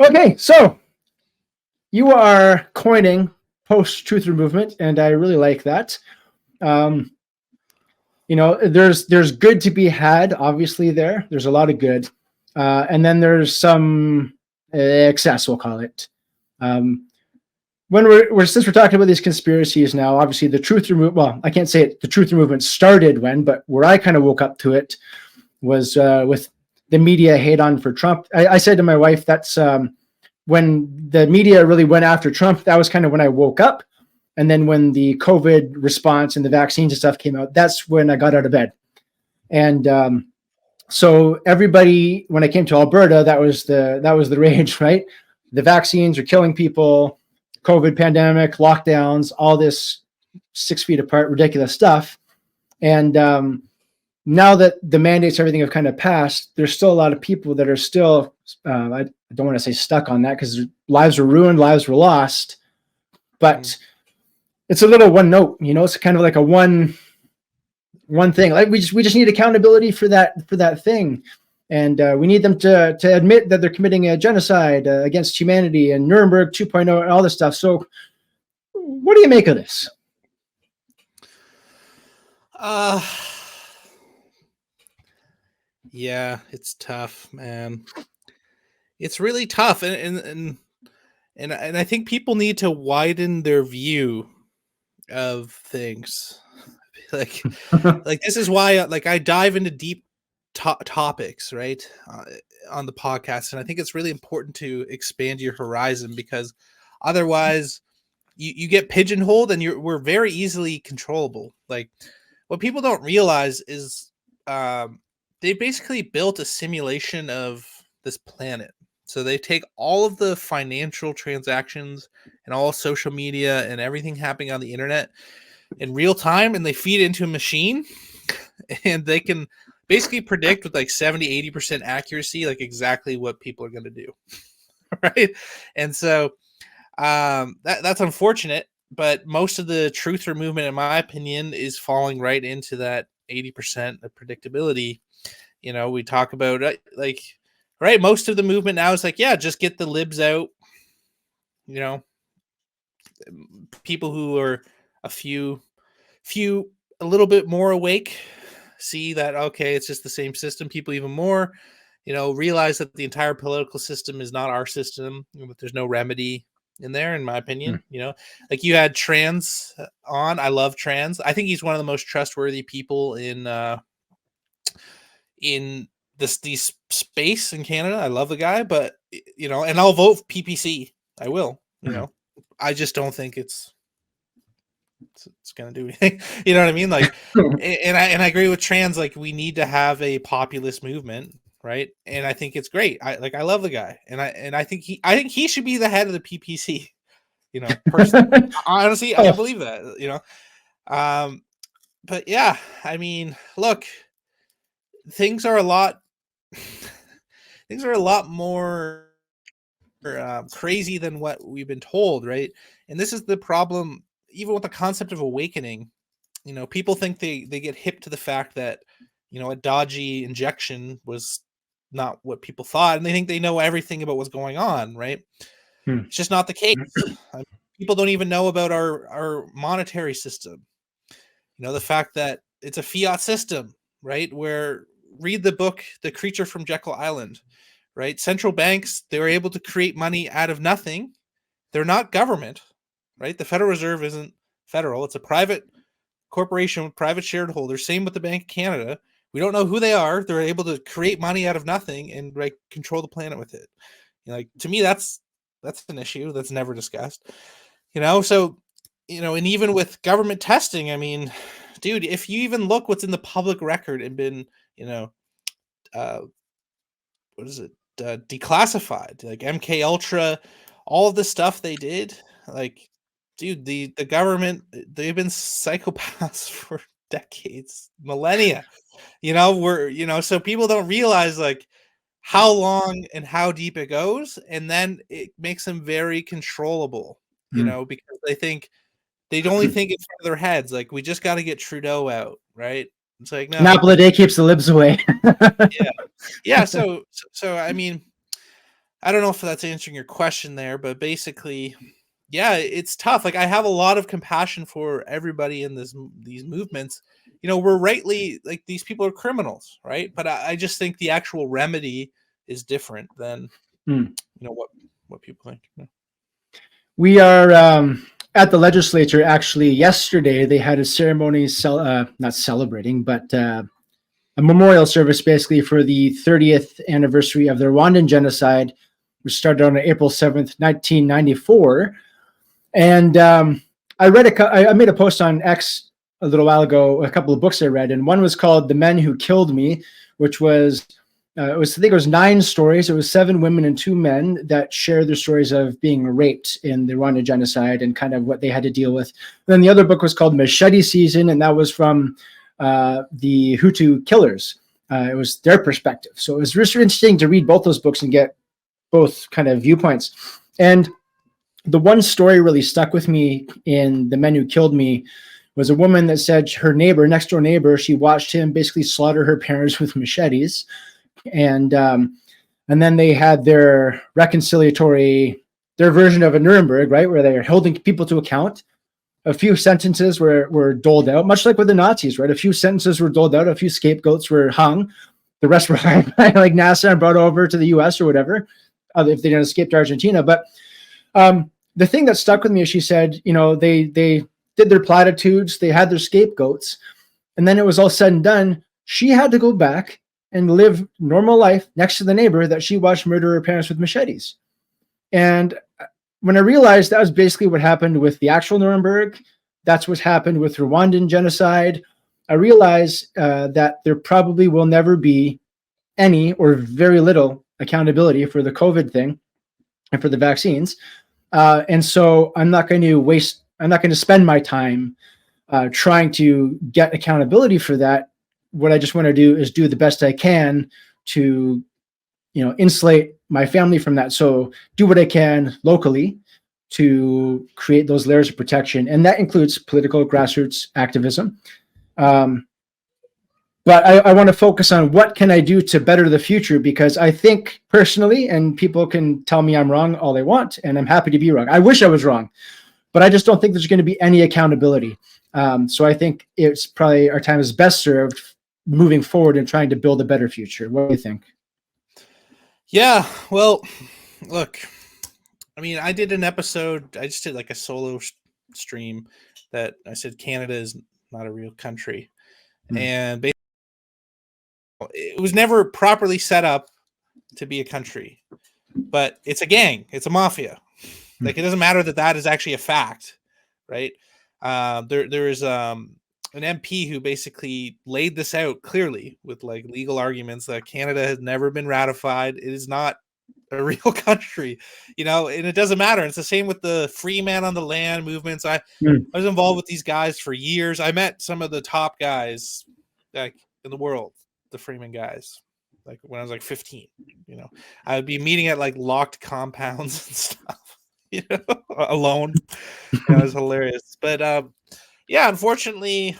Okay, so you are coining post-truther movement, and I really like that. There's good to be had, obviously. There's a lot of good, and then there's some excess, we'll call it. When since we're talking about these conspiracies now, obviously the truther movement. Well, I can't say it. The truther movement started but where I kind of woke up to it was with the media hate on for Trump. I said to my wife, that's when the media really went after Trump. That was kind of when I woke up. And then when the COVID response and the vaccines and stuff came out, that's when I got out of bed. And so everybody, when I came to Alberta, that was the rage, right? The vaccines are killing people, COVID pandemic, lockdowns, all this 6 feet apart, ridiculous stuff. And now that the mandates, everything have kind of passed, there's still a lot of people that are still, I don't want to say stuck on that because lives were ruined, lives were lost, but it's a little one note, it's kind of like a one thing. Like we just need accountability for that thing. And we need them to admit that they're committing a genocide against humanity and Nuremberg 2.0 and all this stuff. So what do you make of this? Yeah, it's tough, man. It's really tough. And I think people need to widen their view of things. Like this is why I dive into deep topics, right? On the podcast. And I think it's really important to expand your horizon, because otherwise you get pigeonholed and we're very easily controllable. Like, what people don't realize is they basically built a simulation of this planet. So they take all of the financial transactions and all social media and everything happening on the internet in real time, and they feed it into a machine, and they can basically predict with like 70-80% accuracy like exactly what people are going to do. Right? And so that's unfortunate, but most of the truther movement, in my opinion, is falling right into that 80% of predictability. We talk about right, most of the movement now is like, yeah, just get the libs out. People who are a little bit more awake see that, okay, it's just the same system. People even more, realize that the entire political system is not our system, but there's no remedy in there, in my opinion. Like you had Trans on. I love Trans. I think he's one of the most trustworthy people in this space in Canada. I love the guy, but and I'll vote PPC. I will. I just don't think it's gonna do anything. You know what I mean? Like, and I agree with Trans. Like, we need to have a populist movement, right? And I think it's great. I love the guy, and I think he should be the head of the PPC. Personally, honestly, I believe that. But yeah, I mean, look, things are a lot more crazy than what we've been told, right? And this is the problem, even with the concept of awakening. People think they get hip to the fact that a dodgy injection was not what people thought, and they think they know everything about what's going on, right? It's just not the case. People don't even know about our monetary system. The fact that it's a fiat system, right? Where, read the book The Creature from Jekyll Island, right? Central banks, they were able to create money out of nothing. They're not government, right? The Federal Reserve isn't federal. It's a private corporation with private shareholders. Same with the Bank of Canada. We don't know who they are. They're able to create money out of nothing and control the planet with it. To me, that's an issue that's never discussed. So, and even with government testing, I mean, dude, if you even look what's in the public record and been, what is it? Declassified, like MK Ultra, all of the stuff they did, like, dude, the government, they've been psychopaths for decades, millennia. So people don't realize like how long and how deep it goes, and then it makes them very controllable. Because they only think in front of their heads. Like, we just got to get Trudeau out, right? It's like, no. An apple a day keeps the libs away. Yeah. So I mean, I don't know if that's answering your question there, but basically, yeah, it's tough. Like I have a lot of compassion for everybody in these movements. You know, we're rightly like these people are criminals, right? But I just think the actual remedy is different than you know what people think. Yeah. We are at the legislature. Actually, yesterday they had a ceremony, not celebrating, but a memorial service, basically for the 30th anniversary of the Rwandan genocide, which started on April 7th, 1994. And I made a post on X a little while ago, a couple of books I read, and one was called "The Men Who Killed Me," which was I think it was 9 stories. It was 7 women and 2 men that shared their stories of being raped in the Rwanda genocide and kind of what they had to deal with. Then the other book was called "Machete Season," and that was from the Hutu killers. It was their perspective. So it was really interesting to read both those books and get both kind of viewpoints. And the one story really stuck with me in "The Men Who Killed Me" was a woman that said her neighbor, next door neighbor, she watched him basically slaughter her parents with machetes. And then they had their their version of a Nuremberg, right, where they're holding people to account. A few sentences were doled out, much like with the Nazis, right? A few sentences were doled out, a few scapegoats were hung. The rest were like NASA and brought over to the US or whatever, if they didn't escape to Argentina. But the thing that stuck with me is she said, you know, they did their platitudes, they had their scapegoats, and then it was all said and done. She had to go back and live normal life next to the neighbor that she watched murder her parents with machetes. And when I realized that was basically what happened with the actual Nuremberg, that's what happened with Rwandan genocide, I realized that there probably will never be any or very little accountability for the COVID thing and for the vaccines. And so I'm not going to spend my time trying to get accountability for that. What I just want to do is do the best I can to, you know, insulate my family from that. So do what I can locally to create those layers of protection. And that includes political grassroots activism. But I want to focus on what can I do to better the future, because I think personally, and people can tell me I'm wrong all they want, and I'm happy to be wrong. I wish I was wrong, but I just don't think there's going to be any accountability. So I think it's probably our time is best served moving forward and trying to build a better future. What do you think? Yeah, well, look, I mean, I did an episode, I just did like a solo stream that I said Canada is not a real country. And basically, it was never properly set up to be a country, but it's a gang, it's a mafia. Like, it doesn't matter that is actually a fact, right? There is an MP who basically laid this out clearly with like legal arguments that Canada has never been ratified. It is not a real country, you know, and it doesn't matter. It's the same with the free man on the land movements. I was involved with these guys for years. I met some of the top guys like in the world, the Freeman guys, like when I was like 15, you know, I would be meeting at like locked compounds and stuff, you know, alone. That was hilarious. But yeah, unfortunately,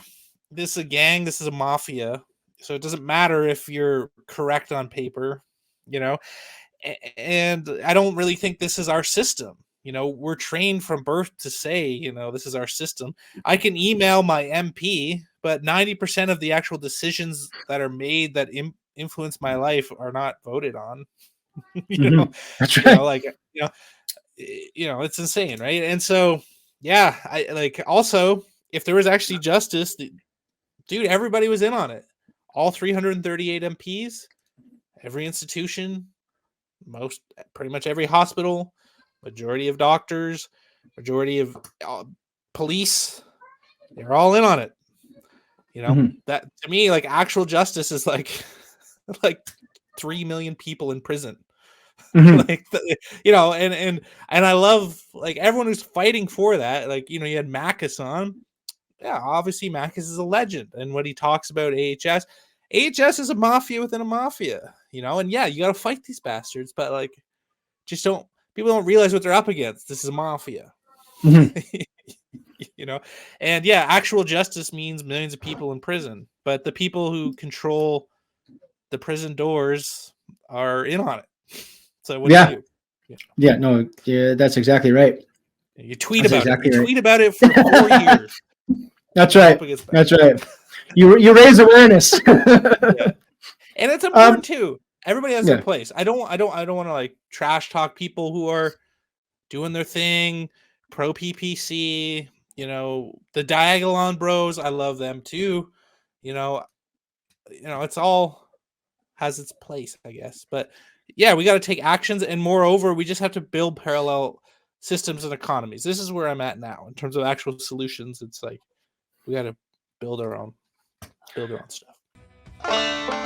this is a gang, this is a mafia. So it doesn't matter if you're correct on paper, you know, and I don't really think this is our system. You know, we're trained from birth to say, you know, this is our system. I can email my MP, but 90% of the actual decisions that are made that influence my life are not voted on. You know, That's right. you know, like, you know, it's insane, right? And so, yeah, I like also, if there was actually justice, dude, everybody was in on it. All 338 MPs, every institution, pretty much every hospital, majority of doctors, majority of police, they're all in on it. You know, that to me, like, actual justice is like 3 million people in prison. Like, you know, and I love like everyone who's fighting for that. Like, you know, you had Macus on. Yeah, obviously Macus is a legend, and what he talks about AHS is a mafia within a mafia, you know. And yeah, you got to fight these bastards, but like, people don't realize what they're up against. This is a mafia. You know, and yeah, actual justice means millions of people in prison, but the people who control the prison doors are in on it. So what do you do? Yeah, no, yeah, that's exactly right. You tweet That's about exactly it. You right. tweet about it for 4 years. That's You right. hope it gets better. That's right. You raise awareness. Yeah. And it's important too. Everybody has yeah. their place. I don't want to like trash talk people who are doing their thing, pro PPC, you know, the Diagolon bros, I love them too. You know, it's all has its place, I guess. But yeah, we got to take actions, and moreover, we just have to build parallel systems and economies. This is where I'm at now in terms of actual solutions. It's like we got to build our own stuff.